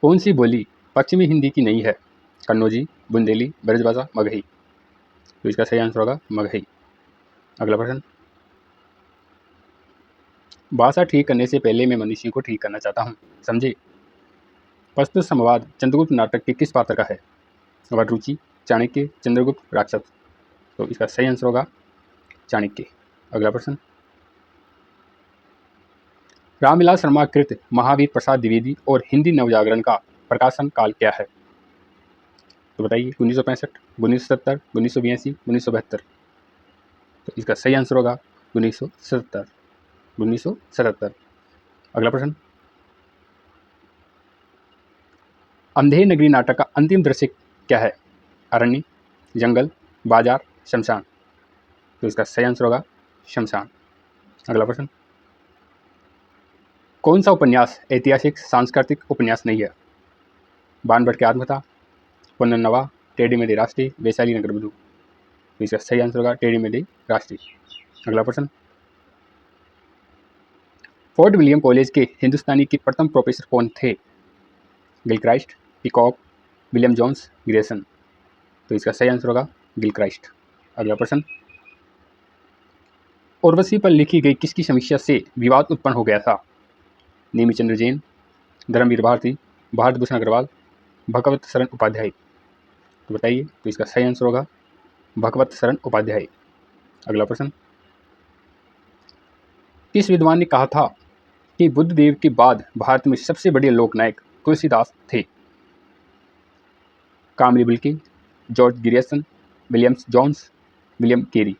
कौन सी बोली पश्चिमी हिंदी की नहीं है? कन्नौजी, बुंदेली, ब्रजभाषा, मगही। तो इसका सही आंसर होगा मगही। अगला प्रश्न, भाषा ठीक करने से पहले मैं मनुष्य को ठीक करना चाहता हूँ, समझे। प्रस्तुत संवाद चंद्रगुप्त नाटक के किस पात्र का है? वटरुचि, चाणक्य, चंद्रगुप्त, राक्षस। तो इसका सही आंसर होगा चाणक्य। अगला प्रश्न, रामविलास शर्मा कृत महावीर प्रसाद द्विवेदी और हिंदी नवजागरण का प्रकाशन काल क्या है? तो बताइए, 1965, 1970, 1982, 1972। तो इसका सही आंसर होगा 1977। 1977। अगला प्रश्न, अंधेर नगरी नाटक का अंतिम दृश्य क्या है? अरण्य, जंगल, बाजार, शमशान। तो इसका सही आंसर होगा शमशान। अगला प्रश्न, कौन सा उपन्यास ऐतिहासिक सांस्कृतिक उपन्यास नहीं है? बाणभट्ट की आत्मकथा, पुनर्नवा नवा, टेढ़ी मेढ़ी राष्ट्रीय, वैशाली नगर बधू। तो इसका सही आंसर होगा टेढ़ी मेढ़ी राष्ट्रीय। अगला प्रश्न, फोर्ट विलियम कॉलेज के हिंदुस्तानी के प्रथम प्रोफेसर कौन थे? Gilchrist, Peacock, William Jones, Grayson. तो इसका सही आंसर होगा गिलक्राइस्ट। अगला प्रश्न, उर्वशी पर लिखी गई किसकी समीक्षा से विवाद उत्पन्न हो गया था? नेमिचंद्र जैन, धर्मवीर भारती, भारत भूषण अग्रवाल, भगवत शरण उपाध्याय। तो बताइए, तो इसका सही आंसर होगा भगवत शरण उपाध्याय। अगला प्रश्न, किस विद्वान ने कहा था कि बुद्ध देव के बाद भारत में सबसे बड़े लोकनायक तुलसीदास थे? Camille Bulcke, George Grierson, Williams Jones, William Carey.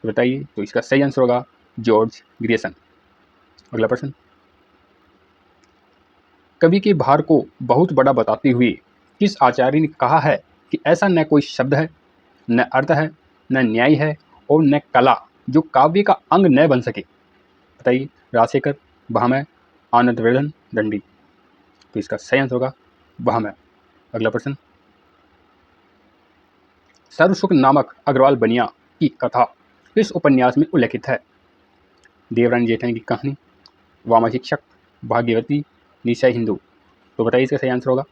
तो बताइए, तो इसका सही आंसर होगा जॉर्ज ग्रियर्सन। अगला प्रश्न, कवि के भार को बहुत बड़ा बताते हुए किस आचार्य ने कहा है कि ऐसा न कोई शब्द है, न अर्थ है, न न्याय है और न कला जो काव्य का अंग न बन सके? बताइए, राजशेखर, भामह, आनंदवर्धन, दंडी। तो इसका सही आंसर होगा भामह। अगला प्रश्न, सर्वसुख नामक अग्रवाल बनिया की कथा किस उपन्यास में उल्लेखित है? देवरानी जेठानी की कहानी, वामा शिक्षक, भाग्यवती, निशय हिंदू। तो बताइए इसका सही आंसर होगा।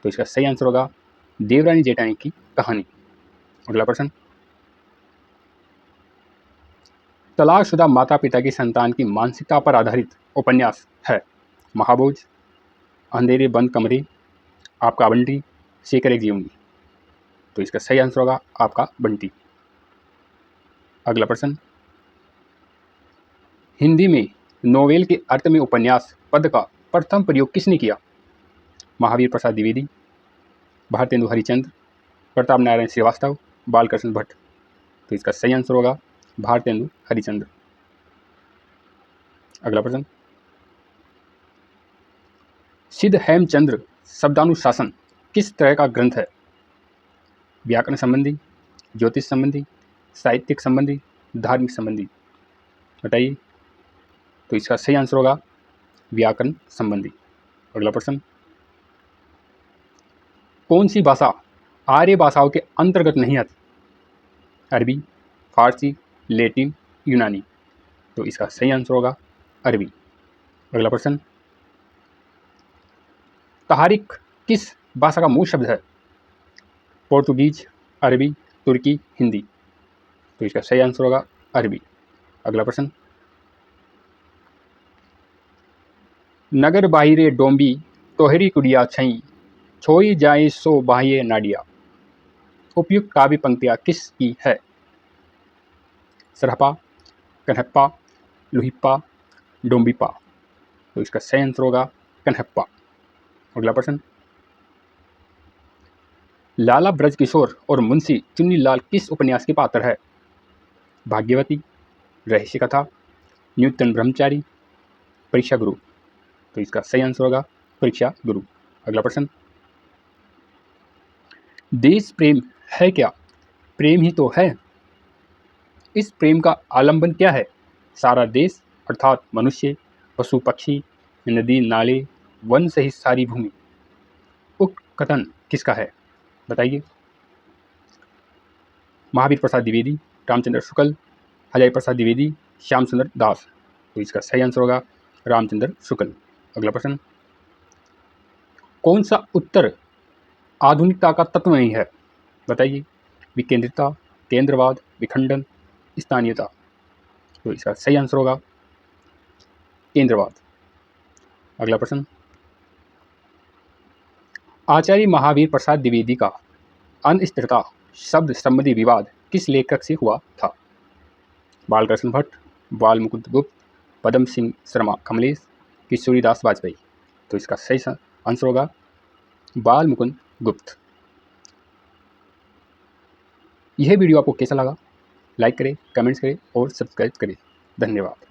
तो इसका सही आंसर होगा देवरानी जेठानी की कहानी। अगला प्रश्न, तलाकशुदा माता पिता की संतान की मानसिकता पर आधारित उपन्यास है? महाभोज, अंधेरे बंद कमरे, आपका बंटी, शेखर एक जीवनी। तो इसका सही आंसर होगा आपका बंटी। अगला प्रश्न, हिंदी में नोवेल के अर्थ में उपन्यास पद का प्रथम प्रयोग किसने किया? महावीर प्रसाद द्विवेदी, भारतेंदु हरिचंद्र, प्रताप नारायण श्रीवास्तव, बालकृष्ण भट्ट। तो इसका सही आंसर होगा भारतेंदु हरिचंद्र। अगला प्रश्न, सिद्ध हेमचंद्र शब्दानुशासन किस तरह का ग्रंथ है? व्याकरण संबंधी, ज्योतिष संबंधी, साहित्यिक संबंधी, धार्मिक संबंधी। बताइए, तो इसका सही आंसर होगा व्याकरण संबंधी। अगला प्रश्न, कौन सी भाषा आर्य भाषाओं के अंतर्गत नहीं आती? अरबी, फारसी, लैटिन, यूनानी। तो इसका सही आंसर होगा अरबी। अगला प्रश्न, तहारिक किस भाषा का मूल शब्द है? पोर्तुगीज, अरबी, तुर्की, हिंदी। तो इसका सही आंसर होगा अरबी। अगला प्रश्न, नगर बाहिरे डोंबी तोहरी कुड़िया छई छोई जाए सो बाह्य नाडिया। उपयुक्त काव्य पंक्तियां किसकी है? सरहपा, कन्हप्पा, लुहिप्पा, डोंबिप्पा। तो इसका सही आंसर होगा कन्हप्पा। अगला प्रश्न, लाला ब्रजकिशोर और मुंशी चुन्नीलाल किस उपन्यास के पात्र है? भाग्यवती, रहस्य कथा, न्यूटन ब्रह्मचारी, परीक्षा गुरु। तो इसका सही आंसर होगा परीक्षा गुरु। अगला प्रश्न, देश प्रेम है क्या? प्रेम ही तो है। इस प्रेम का आलंबन क्या है? सारा देश अर्थात मनुष्य, पशु पक्षी, नदी नाले, वन सहित सारी भूमि। उक्त कथन किसका है? बताइए। महावीर प्रसाद द्विवेदी, रामचंद्र शुक्ल, हजारी प्रसाद द्विवेदी, श्याम सुंदर दास। तो इसका सही आंसर होगा रामचंद्र शुक्ल। अगला प्रश्न, कौन सा उत्तर आधुनिकता का तत्व नहीं है? बताइए। विकेंद्रिता, केंद्रवाद, विखंडन, स्थानीयता। तो इसका सही आंसर होगा केंद्रवाद। अगला प्रश्न, आचार्य महावीर प्रसाद द्विवेदी का अस्थिरता शब्द संबंधी विवाद किस लेखक से हुआ था? बालकृष्ण भट्ट, बाल मुकुंद गुप्त, पदम सिंह शर्मा कमलेश, किशोरीदास वाजपेयी। तो इसका सही आंसर होगा बाल मुकुंद गुप्त। यह वीडियो आपको कैसा लगा? लाइक करें, कमेंट्स करें और सब्सक्राइब करें। धन्यवाद।